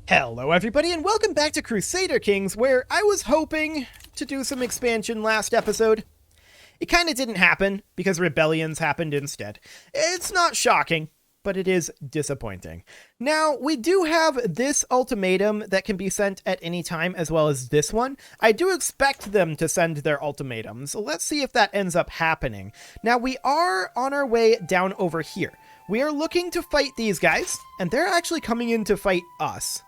Hello everybody and welcome back to Crusader Kings, where I was hoping to do some expansion last episode. It kind of didn't happen because rebellions happened instead. It's not shocking, but it is disappointing. Now, we do have this ultimatum that can be sent at any time, as well as this one. I do expect them to send their ultimatums, so let's see if that ends up happening. Now, we are on our way down over here. We are looking to fight these guys, and they're actually coming in to fight us,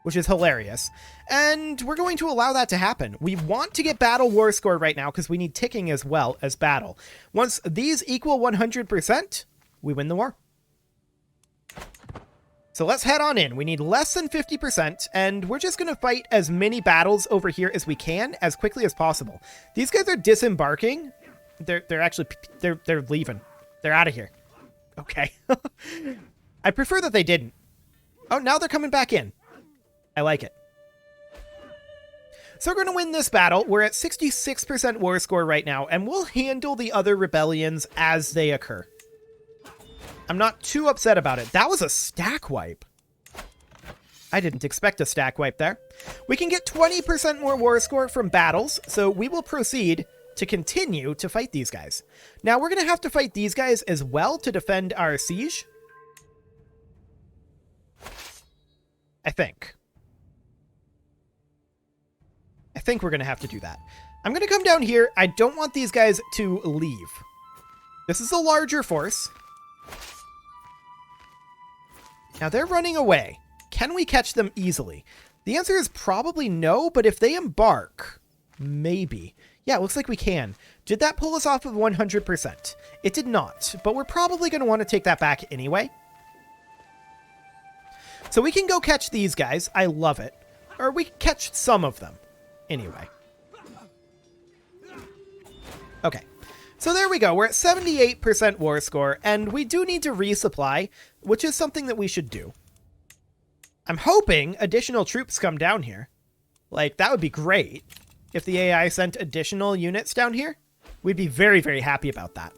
which is hilarious. And we're going to allow that to happen. We want to get battle war score right now because we need ticking as well as battle. Once these equal 100%, we win the war. So let's head on in. We need less than 50%, and we're just going to fight as many battles over here as we can as quickly as possible. These guys are disembarking. They're leaving. They're out of here. Okay. I prefer that they didn't. Oh, now they're coming back in. I like it. So we're going to win this battle. We're at 66% war score right now, and we'll handle the other rebellions as they occur. I'm not too upset about it. That was a stack wipe. I didn't expect a stack wipe there. We can get 20% more war score from battles, so we will proceed to continue to fight these guys. Now, we're going to have to fight these guys as well to defend our siege. I think we're going to have to do that. I'm going to come down here. I don't want these guys to leave. This is a larger force. Now they're running away. Can we catch them easily? The answer is probably no, but if they embark, maybe. Yeah, it looks like we can. Did that pull us off of 100%? It did not, but we're probably going to want to take that back anyway. So we can go catch these guys. I love it. Or we can catch some of them. Anyway. Okay. So there we go. We're at 78% war score, and we do need to resupply, which is something that we should do. I'm hoping additional troops come down here. Like, that would be great. If the AI sent additional units down here, we'd be very, very happy about that.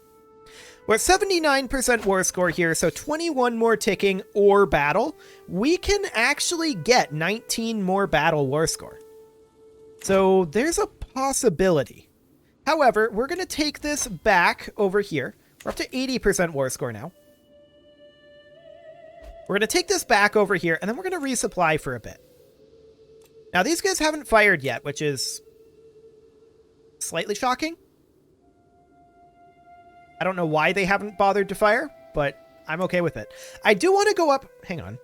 We're at 79% war score here, so 21 more ticking or battle. We can actually get 19 more battle war score. So there's a possibility. However, we're going to take this back over here. We're up to 80% war score now. We're going to take this back over here, and then we're going to resupply for a bit. Now, these guys haven't fired yet, which is slightly shocking. I don't know why they haven't bothered to fire, but I'm okay with it. I do want to go up... Hang on.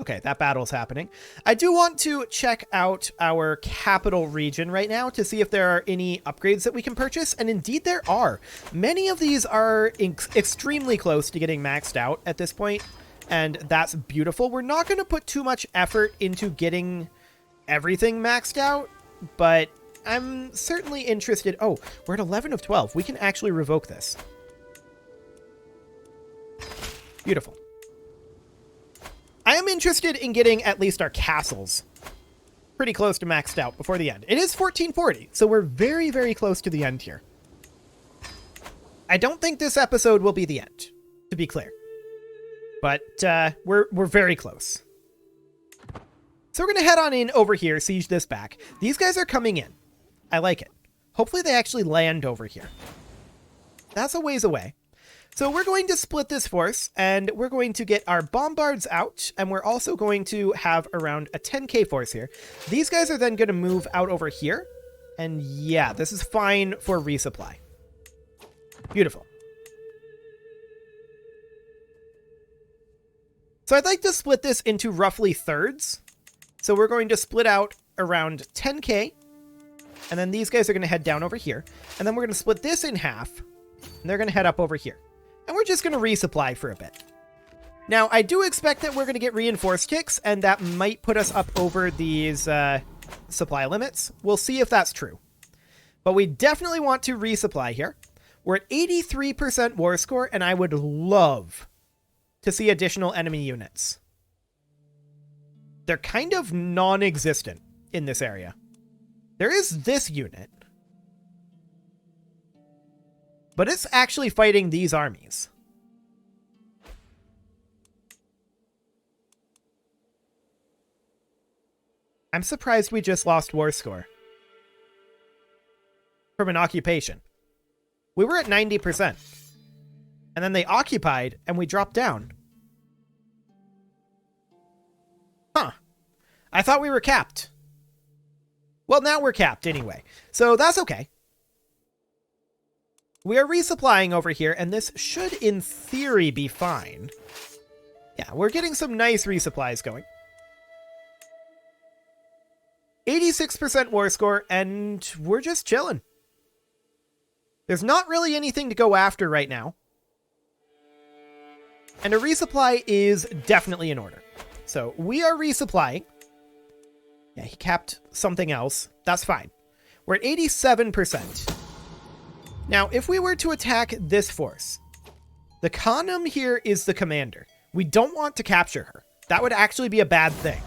Okay, that battle's happening. I do want to check out our capital region right now to see if there are any upgrades that we can purchase, and indeed there are. Many of these are extremely close to getting maxed out at this point, and that's beautiful. We're not going to put too much effort into getting everything maxed out, but I'm certainly interested. Oh, we're at 11 of 12. We can actually revoke this. Beautiful. I am interested in getting at least our castles pretty close to maxed out before the end. It is 1440, so we're very, very close to the end here. I don't think this episode will be the end, to be clear. But we're very close. So we're going to head on in over here, siege this back. These guys are coming in. I like it. Hopefully they actually land over here. That's a ways away. So we're going to split this force, and we're going to get our bombards out, and we're also going to have around a 10k force here. These guys are then going to move out over here, and yeah, this is fine for resupply. Beautiful. So I'd like to split this into roughly thirds. So we're going to split out around 10k, and then these guys are going to head down over here, and then we're going to split this in half, and they're going to head up over here. And we're just going to resupply for a bit. Now, I do expect that we're going to get reinforced ticks, and that might put us up over these supply limits. We'll see if that's true. But we definitely want to resupply here. We're at 83% war score, and I would love to see additional enemy units. They're kind of non-existent in this area. There is this unit, but it's actually fighting these armies. I'm surprised we just lost war score from an occupation. We were at 90%. And then they occupied, and we dropped down. Huh. I thought we were capped. Well, now we're capped anyway. So that's okay. We are resupplying over here, and this should, in theory, be fine. Yeah, we're getting some nice resupplies going. 86% war score, and we're just chilling. There's not really anything to go after right now. And a resupply is definitely in order. So we are resupplying. Yeah, he capped something else. That's fine. We're at 87%. Now, if we were to attack this force, the Khanum here is the commander. We don't want to capture her. That would actually be a bad thing.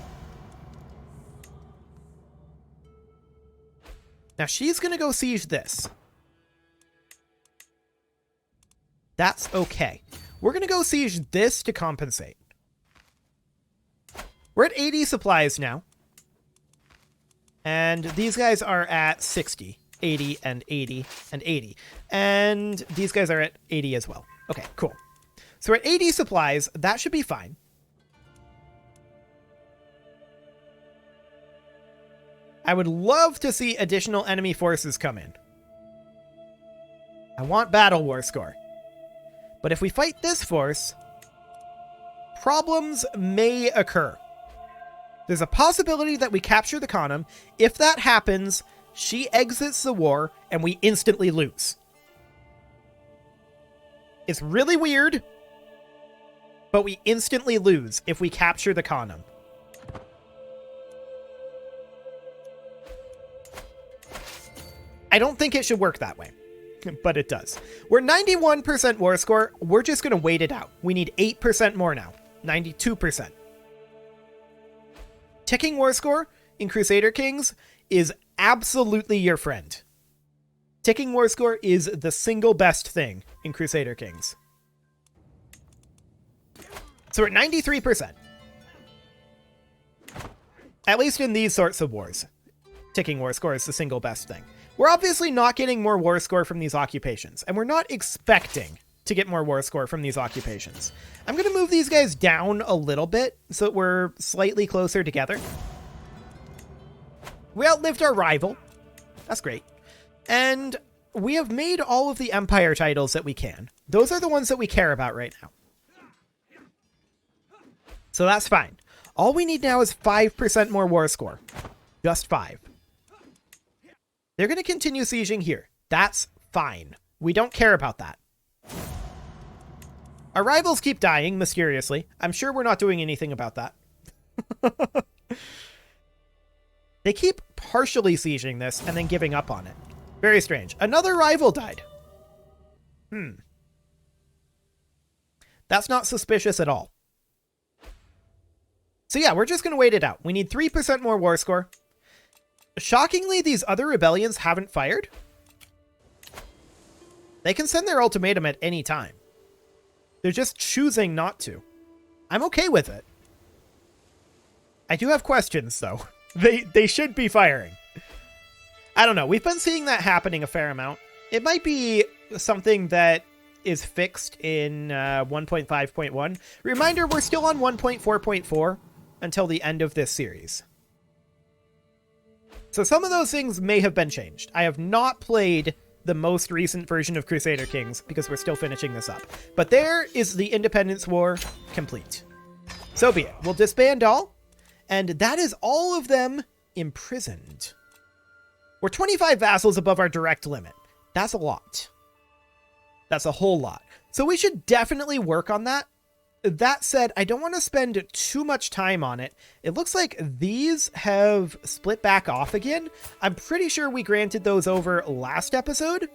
Now, she's going to go siege this. That's okay. We're going to go siege this to compensate. We're at 80 supplies now. And these guys are at 60. 80 and 80 and 80. And these guys are at 80 as well. Okay, cool. So we're at 80 supplies. That should be fine. I would love to see additional enemy forces come in. I want battle war score. But if we fight this force, problems may occur. There's a possibility that we capture the Khanum. If that happens, she exits the war and we instantly lose. It's really weird, but we instantly lose if we capture the Khanum. I don't think it should work that way, but it does. We're 91% war score. We're just going to wait it out. We need 8% more now. 92%. Ticking war score in Crusader Kings is absolutely your friend. Ticking war score is the single best thing in Crusader Kings. So we're at 93%. At least in these sorts of wars. Ticking war score is the single best thing. We're obviously not getting more war score from these occupations, and we're not expecting to get more war score from these occupations. I'm going to move these guys down a little bit so that we're slightly closer together. We outlived our rival. That's great. And we have made all of the empire titles that we can. Those are the ones that we care about right now. So that's fine. All we need now is 5% more war score. Just 5. They're going to continue sieging here. That's fine. We don't care about that. Our rivals keep dying mysteriously. I'm sure we're not doing anything about that. They keep partially sieging this and then giving up on it. Very strange. Another rival died. That's not suspicious at all. So yeah, we're just going to wait it out. We need 3% more war score. Shockingly, these other rebellions haven't fired. They can send their ultimatum at any time. They're just choosing not to. I'm okay with it. I do have questions, though. They should be firing. I don't know. We've been seeing that happening a fair amount. It might be something that is fixed in 1.5.1. Reminder, we're still on 1.4.4 until the end of this series. So some of those things may have been changed. I have not played the most recent version of Crusader Kings because we're still finishing this up. But there is the Independence War complete. So be it. We'll disband all. And that is all of them imprisoned. We're 25 vassals above our direct limit. That's a lot. That's a whole lot. So we should definitely work on that. That said, I don't want to spend too much time on it. It looks like these have split back off again. I'm pretty sure we granted those over last episode.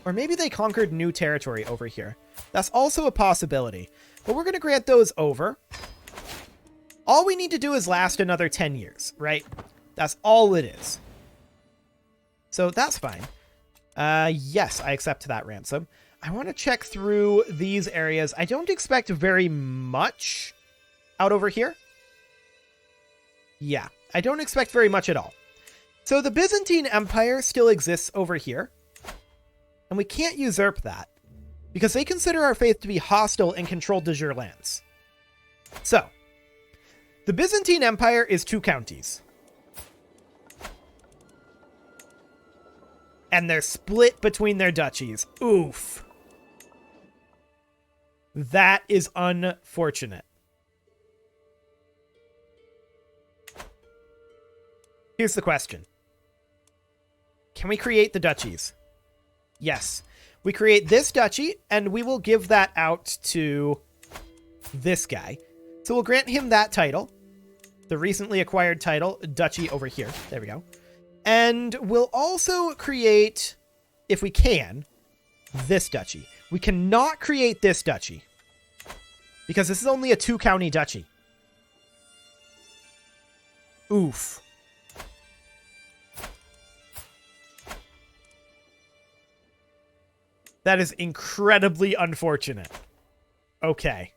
Or maybe they conquered new territory over here. That's also a possibility. But we're going to grant those over. All we need to do is last another 10 years, right? That's all it is. So that's fine. Yes, I accept that ransom. I want to check through these areas. I don't expect very much out over here. Yeah, I don't expect very much at all. So the Byzantine Empire still exists over here, and we can't usurp that because they consider our faith to be hostile and control de jure lands. So, the Byzantine Empire is 2 counties. And they're split between their duchies. Oof. That is unfortunate. Here's the question. Can we create the duchies? Yes. We create this duchy, and we will give that out to this guy. So we'll grant him that title. The recently acquired title, duchy over here. There we go. And we'll also create, if we can, this duchy. We cannot create this duchy because this is only a 2-county duchy. Oof. That is incredibly unfortunate. Okay.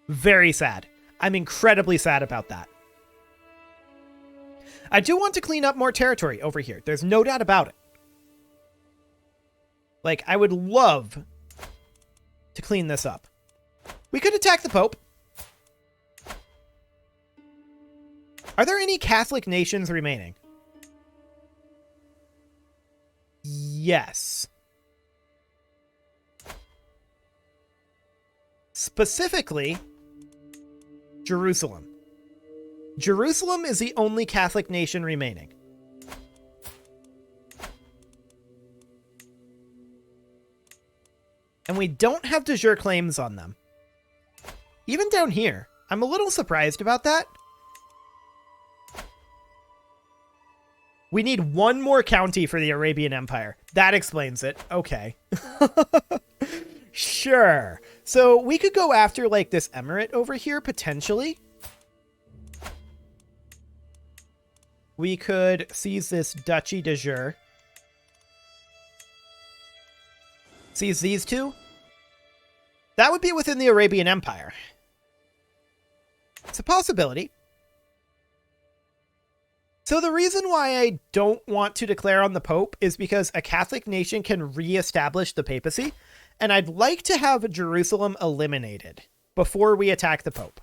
Very sad. I'm incredibly sad about that. I do want to clean up more territory over here. There's no doubt about it. Like, I would love to clean this up. We could attack the Pope. Are there any Catholic nations remaining? Yes. Specifically, Jerusalem. Jerusalem is the only Catholic nation remaining. And we don't have de jure claims on them. Even down here. I'm a little surprised about that. We need 1 more county for the Arabian Empire. That explains it. Okay. Sure. So we could go after, like, this emirate over here, potentially. We could seize this duchy de jure. Seize these 2. That would be within the Arabian Empire. It's a possibility. So the reason why I don't want to declare on the Pope is because a Catholic nation can re-establish the papacy, and I'd like to have Jerusalem eliminated before we attack the Pope.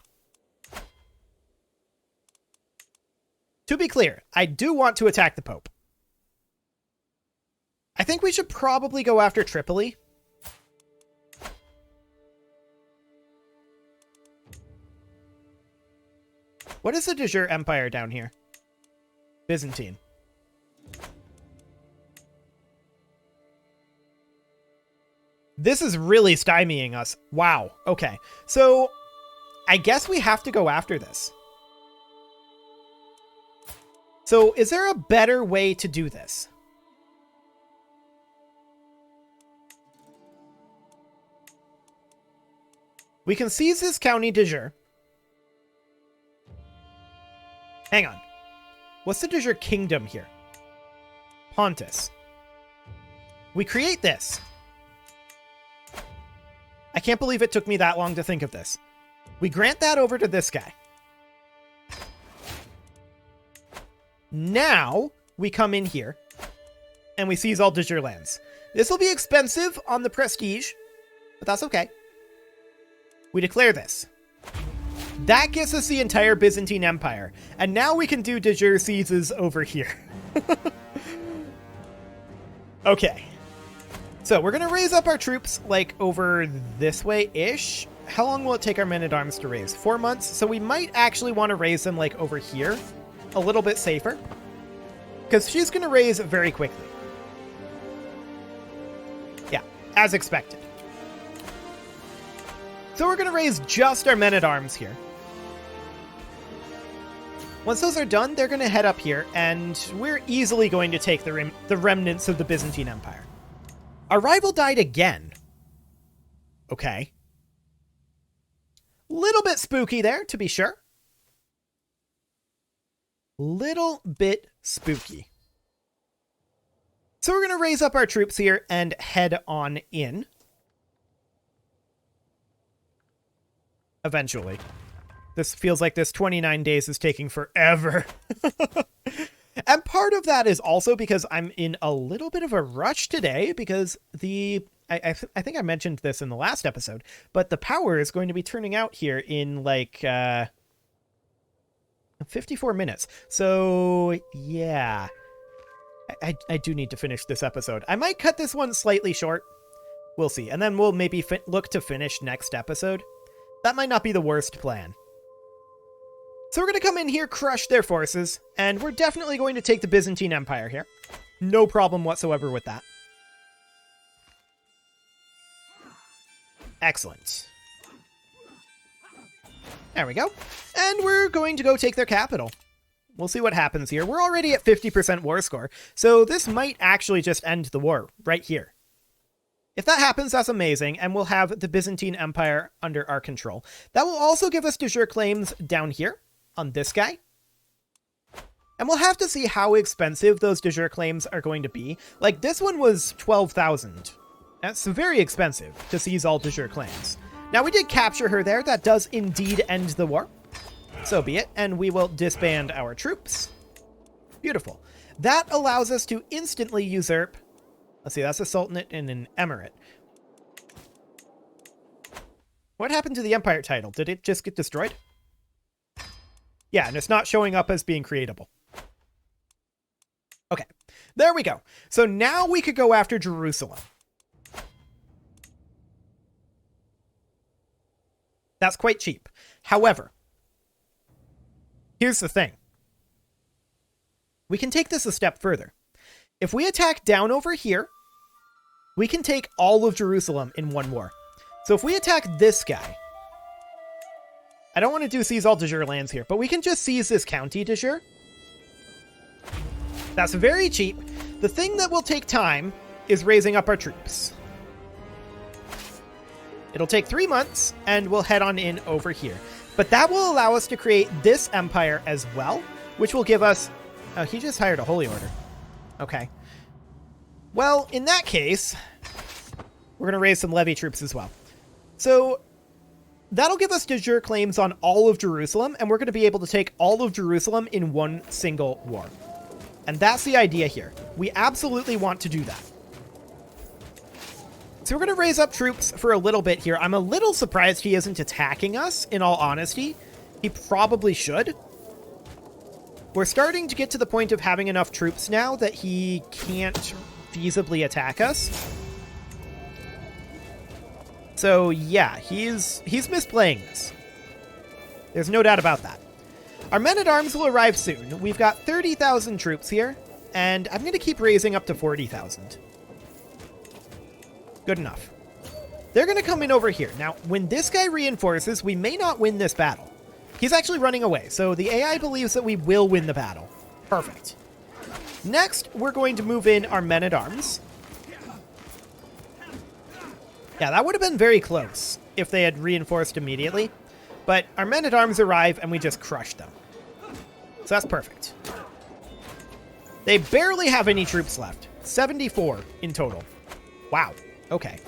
To be clear, I do want to attack the Pope. I think we should probably go after Tripoli. What is the de jure empire down here? Byzantine. This is really stymieing us. Wow. Okay. So I guess we have to go after this. So is there a better way to do this? We can seize this county de jure. Hang on. What's the de jure kingdom here? Pontus. We create this. I can't believe it took me that long to think of this. We grant that over to this guy. Now we come in here and we seize all de jure lands. This will be expensive on the prestige, but that's okay. We declare this. That gives us the entire Byzantine Empire. And now we can do de jure seizes over here. Okay. So we're going to raise up our troops like over this way-ish. How long will it take our men-at-arms to raise? 4 months? So we might actually want to raise them like over here. A little bit safer. Because she's going to raise very quickly. Yeah, as expected. So we're going to raise just our men-at-arms here. Once those are done, they're going to head up here, and we're easily going to take the remnants of the Byzantine Empire. Our rival died again. Okay. Little bit spooky there, to be sure. Little bit spooky. So we're going to raise up our troops here and head on in. Eventually. This feels like this 29 days is taking forever. And part of that is also because I'm in a little bit of a rush today because I think I mentioned this in the last episode, but the power is going to be turning out here in like 54 minutes. So yeah, I do need to finish this episode. I might cut this one slightly short. We'll see. And then we'll maybe look to finish next episode. That might not be the worst plan. So we're going to come in here, crush their forces, and we're definitely going to take the Byzantine Empire here. No problem whatsoever with that. Excellent. There we go. And we're going to go take their capital. We'll see what happens here. We're already at 50% war score, so this might actually just end the war right here. If that happens, that's amazing, and we'll have the Byzantine Empire under our control. That will also give us de jure claims down here on this guy. And we'll have to see how expensive those de jure claims are going to be. Like, this one was 12,000. That's very expensive to seize all de jure claims. Now, we did capture her there. That does indeed end the war. So be it. And we will disband our troops. Beautiful. That allows us to instantly usurp. Let's see, that's a sultanate and an emirate. What happened to the empire title? Did it just get destroyed? Yeah, and it's not showing up as being creatable. Okay, there we go. So now we could go after Jerusalem. That's quite cheap. However, here's the thing. We can take this a step further. If we attack down over here, we can take all of Jerusalem in one war. So if we attack this guy, I don't want to do seize all de jure lands here, but we can just seize this county de jure. That's very cheap. The thing that will take time is raising up our troops. It'll take 3 months, and we'll head on in over here. But that will allow us to create this empire as well, which will give us... Oh, he just hired a holy order. Okay. Well, in that case, we're going to raise some levy troops as well. So that'll give us de jure claims on all of Jerusalem, and we're going to be able to take all of Jerusalem in one single war. And that's the idea here. We absolutely want to do that. So we're going to raise up troops for a little bit here. I'm a little surprised he isn't attacking us, in all honesty. He probably should. We're starting to get to the point of having enough troops now that he can't feasibly attack us. So yeah, he's misplaying this. There's no doubt about that. Our men-at-arms will arrive soon. We've got 30,000 troops here, and I'm going to keep raising up to 40,000. Good enough. They're going to come in over here. Now, when this guy reinforces, we may not win this battle. He's actually running away, so the AI believes that we will win the battle. Perfect. Next, we're going to move in our men-at-arms. Yeah, that would have been very close if they had reinforced immediately. But our men-at-arms arrive, and we just crush them. So that's perfect. They barely have any troops left. 74 in total. Wow. Okay.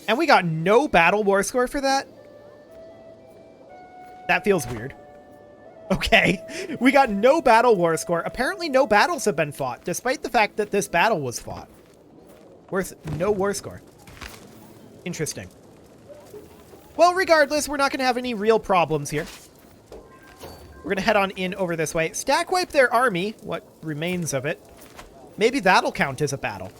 And we got no battle war score for that? That feels weird. Okay. We got no battle war score. Apparently no battles have been fought, despite the fact that this battle was fought. Worth no war score. Interesting. Well, regardless, we're not going to have any real problems here. We're going to head on in over this way. Stack wipe their army, what remains of it. Maybe that'll count as a battle.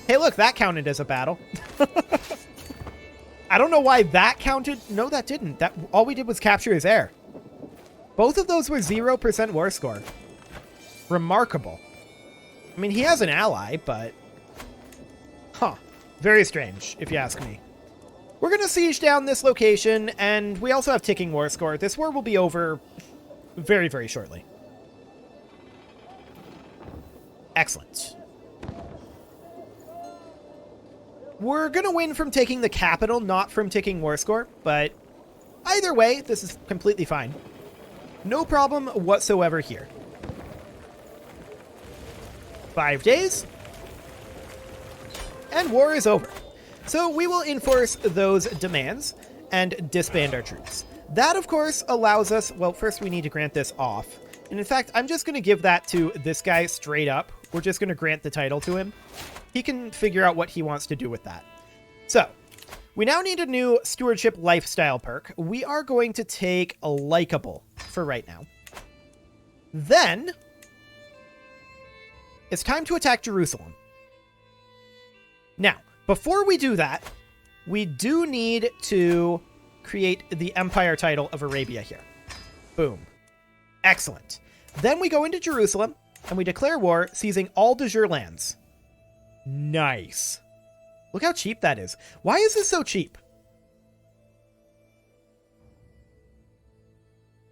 Hey, look, that counted as a battle. I don't know why that counted. No, that didn't. That all we did was capture his heir. Both of those were 0% war score. Remarkable. I mean, he has an ally, but... Huh. Very strange, if you ask me. We're going to siege down this location, and we also have ticking war score. This war will be over very, very shortly. Excellent. We're going to win from taking the capital, not from ticking war score, but either way, this is completely fine. No problem whatsoever here. 5 days. And war is over. So we will enforce those demands and disband our troops. That, of course, allows us... Well, first we need to grant this off. And in fact, I'm just going to give that to this guy straight up. We're just going to grant the title to him. He can figure out what he wants to do with that. So, we now need a new stewardship lifestyle perk. We are going to take a likable for right now. Then, it's time to attack Jerusalem. Now, before we do that, we do need to create the Empire title of Arabia here. Boom. Excellent. Then we go into Jerusalem, and we declare war, seizing all de jure lands. Nice. Look how cheap that is. Why is this so cheap?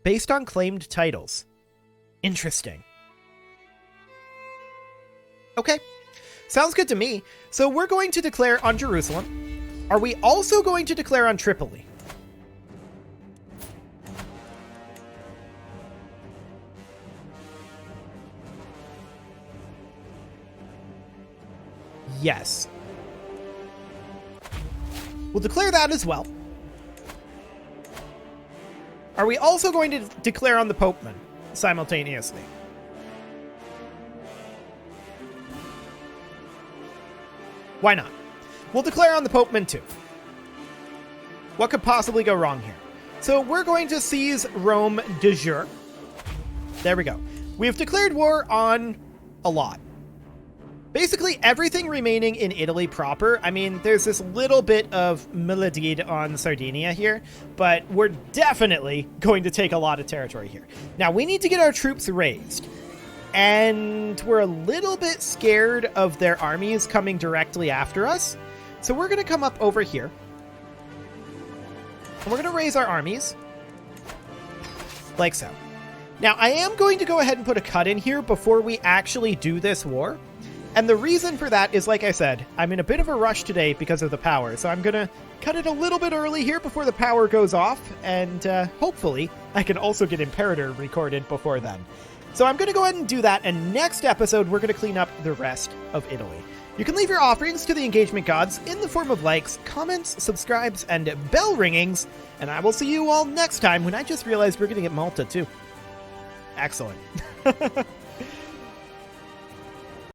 Based on claimed titles. Interesting. Okay. Sounds good to me. So we're going to declare on Jerusalem. Are we also going to declare on Tripoli? Yes. We'll declare that as well. Are we also going to declare on the Popeman simultaneously? Why not? We'll declare on the Popeman too. What could possibly go wrong here? So we're going to seize Rome de jure. There we go. We've declared war on a lot. Basically everything remaining in Italy proper. I mean, there's this little bit of Miladide on Sardinia here, but we're definitely going to take a lot of territory here. Now, we need to get our troops raised, and we're a little bit scared of their armies coming directly after us. So we're going to come up over here, and we're going to raise our armies, like so. Now, I am going to go ahead and put a cut in here before we actually do this war. And the reason for that is, like I said, I'm in a bit of a rush today because of the power. So I'm going to cut it a little bit early here before the power goes off. And hopefully I can also get Imperator recorded before then. So I'm going to go ahead and do that. And next episode, we're going to clean up the rest of Italy. You can leave your offerings to the engagement gods in the form of likes, comments, subscribes, and bell ringings. And I will see you all next time when I just realized we're going to get Malta too. Excellent.